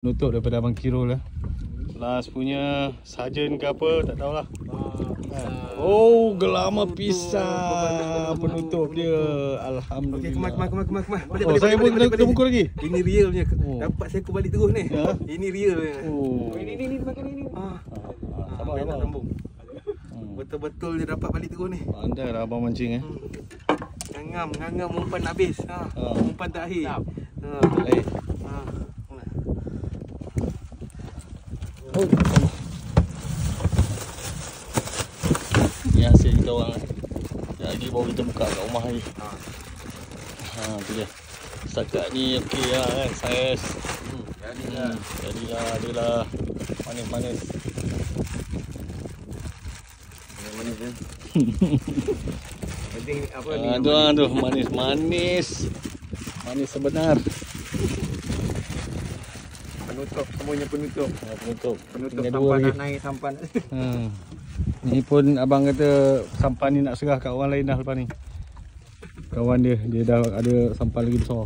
Nutup daripada Abang Kirul lah. Last punya sarjan ke apa, tak tahulah. Oh, gelama pisang penutup dia. Alhamdulillah. Okey, kemas. Oh, saya pun kena pukul lagi. Ini real punya. Dapat saya aku balik terus ni. Ini real punya. Oh. Ini makan ini. Sabar. Sambung. Betul-betul dia dapat balik terus ni. Pandai lah abang mancing Ngangam umpan habis. Umpan terakhir. Baik. Ni hasil kita orang ni. Sekejap lagi baru kita buka kat rumah ni. Tu dia. Setakat ni okey lah kan, saiz. Jadilah. Manis. Manis kan? Penting apa ni? Tu manis. Manis sebenar. Semuanya penutup. Tinggal Sampan dua nak lagi. naik sampan. Ni pun abang kata sampan ni nak serah kat orang lain dah lepas ni. Kawan dia dah ada sampan lagi besar.